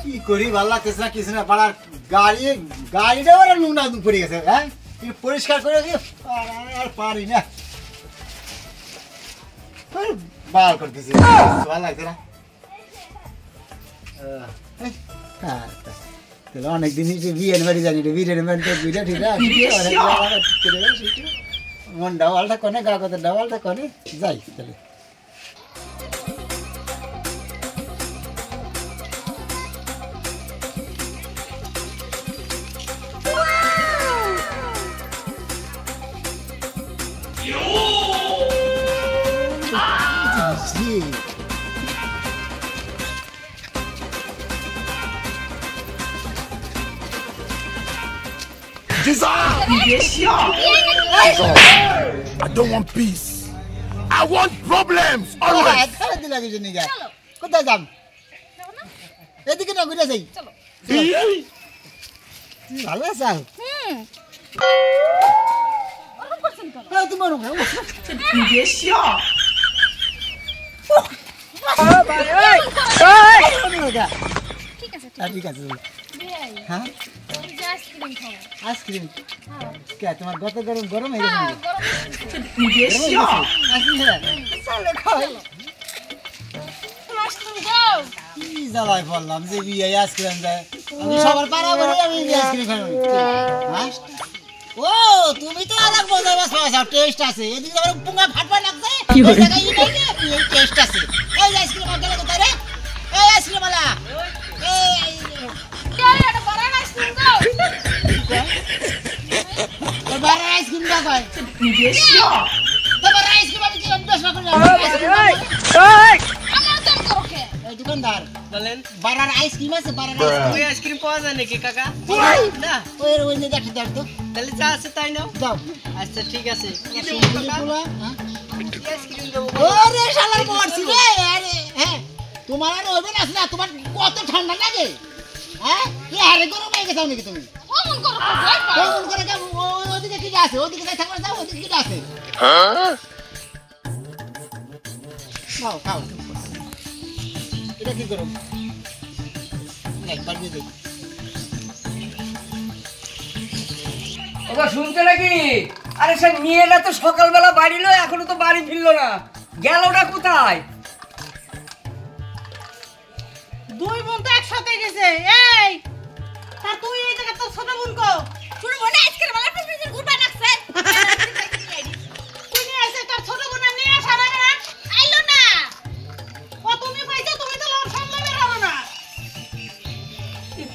কি করি ভালো লাগতেছে না কিছু না পাড়ার গাড়িটা ওরা নুনা পড়ে গেছে হ্যাঁ পরিষ্কার করে আর পারি না বাল করতেছি ভালো লাগছে না তাহলে অনেকদিন বিয়ের বাড়ি জানি বিয়ের বাড়িটা ঠিক আছে মন ডাওয়ালটা কনে কাগজের ডাওয়ালটা কনে যাই তাহলে I don't want peace. I want problems always. কোথায় যাম এদিকে না ঘুরে যাই ভালো আছে তোমার ঠিক আছে হ্যাঁ আইসক্রিম কে তোমার গত গরম গরম হয়ে গেছে কি জ্বালায় বললাম যে বিয়ে আইসক্রিম দেয় আমি সবার পাড়া করে আমি আইসক্রিম খাই ও তুমি তো আলাদা মজা বাস টেস্ট আছে এদিকে আবার পুঙ্গা ফাটবা লাগছে কি হলো এই টেস্ট আছে এই আইসক্রিম আর গেল কোথায় রে এই আইসক্রিম वाला এই এটা বড় আইসক্রিম দাও তো বড় আইসক্রিম দাও ভাই তো বড় আইসক্রিম আমি কি অভ্যাস না করি এই আমার দাম করো কে এই দোকানদার বলেন বড় আইসক্রিম আছে বড় আইসক্রিম পাওয়া যায় নাকি কাকা না ওই যে দেখি দাও তো তাহলে যা আছে তাই নাও দাও আচ্ছা ঠিক আছে কি দেব কাকা আইসক্রিম দেব ওরে শালার মরছি রে আরে হ্যাঁ তোমার আর হবে না না তোমার কত ঠান্ডা লাগে হ্যাঁ কি আরে গরম হয়ে গেছে নাকি তুমি অমন করো অমন করে যা ওদিকে কি আছে ওদিকে যাই থাকবে যাও ওদিকে কি আছে হ্যাঁ খাও খাও এটা কি গরম একবার দিয়ে দেই ওবা শুনতে নাকি আরে সে মেয়েটা তো সকালবেলা বাড়ি লয় এখনো তো বাড়ি ফিরলো না গেলটা কোথায় দুই বোন তো একসাথে গেছে এই তা তুই এই জায়গা তো ছোট বোন কো ছোট বোন আজকে বলা প্রেসিডেন্ট ঘুরবা নাকছে তুই নিয়ে এসে তোর ছোট বোন নিয়ে আসা না না আইলো না ও তুমি কইছো তুমি তো লোক সামলাবে পারো না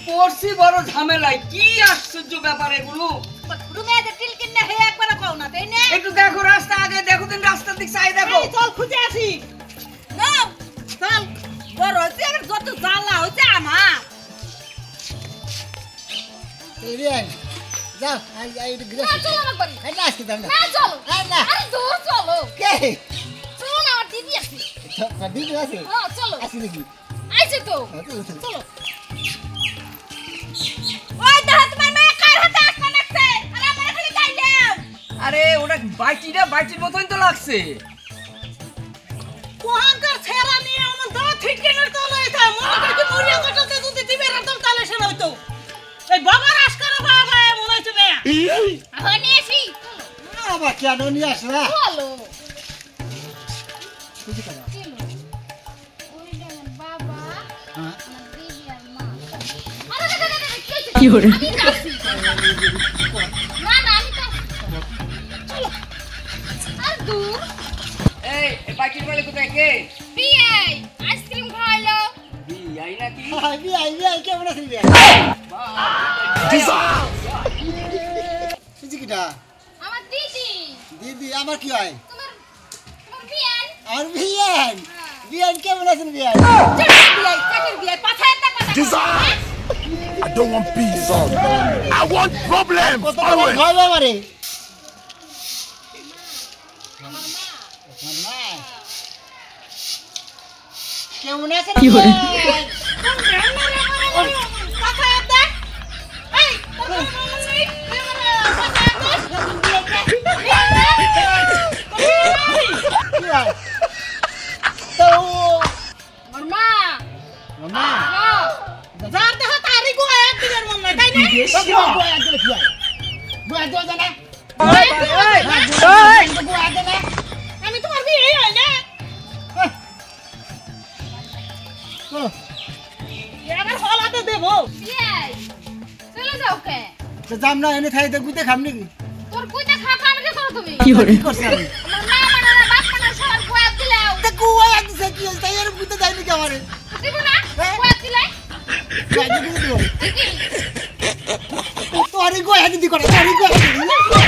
পড়ছি বড় ঝামেলায় কি আশ্চর্য ব্যাপার এগুলো তুমি এত টিল কিনে হে একবার কও না তাই না একটু দেখো রাস্তা আগে দেখো দিন রাস্তার দিক চাই দেখো চল খুঁজে আসি না চল বড় হইছে আর যত জ্বালা হইছে আমার এই রে যাও আই গ্লাস না চলো না করি এই না আসতে দাও না না চলো না আরে দূর চলো কে চলো না আমার দিদি আছে দিদি আছে হ্যাঁ চলো আসি নাকি আইছে তো চলো ওই দাঁড়া তোমার মেয়ে কার হাতে আসতে লাগছে আর আমার খালি গাইলাম আরে ওটা বাইটির মতই তো লাগছে কোহানকার ছেড়া নিয়ে আমার দাঁত ঠিককেনের তলে এটা মনে করে কি মরিয়া কটাতে যদি দিবে রাতম তালে শোনা হইতো এই বাবার আশকারা বাবা মনে হচ্ছে বে হনি আসি আবার কেন নিয়ে আসলা চলো বুঝি কাজ ওই দেখেন বাবা হ্যাঁ আমার দিদি আর মা আরে কি হলো না না আমি তো চলো আর দূর এই বাইটির বলে কোথায় কে বিআই আইসক্রিম খাইলো বিআই নাকি বিআই কেমন আছিস বিআই বুঝি কিটা আমার দিদি দিদি আমার কি হয় তোমার বিয়ান আর বিআই কেমন আছেন বিআই চাকরি বিয়াই পাঠায় না কথা I don't want peace. I want problems কত always. ভয় বাবারে কেমন আছেন কি হলো পাঠায় দে এই তো মামা মামা যা আমি তোমার বিয়ে হয় না এবার হলাতে দেবো চলে যাও কে যাম না এনে খাই গুতে খাম নাকি তোর কইতে খাতা আমি কি করো তুমি কি করছ আমি আমার মা মানে না বাপ মানে সবার বয়াত দিলাও তা কুয়া দিছে কি হইছে এর গুতে যাই নাকি আমারে দিব না বয়াত দিলাই তোরে গোয়া দিদি করে তোরে গোয়া দিদি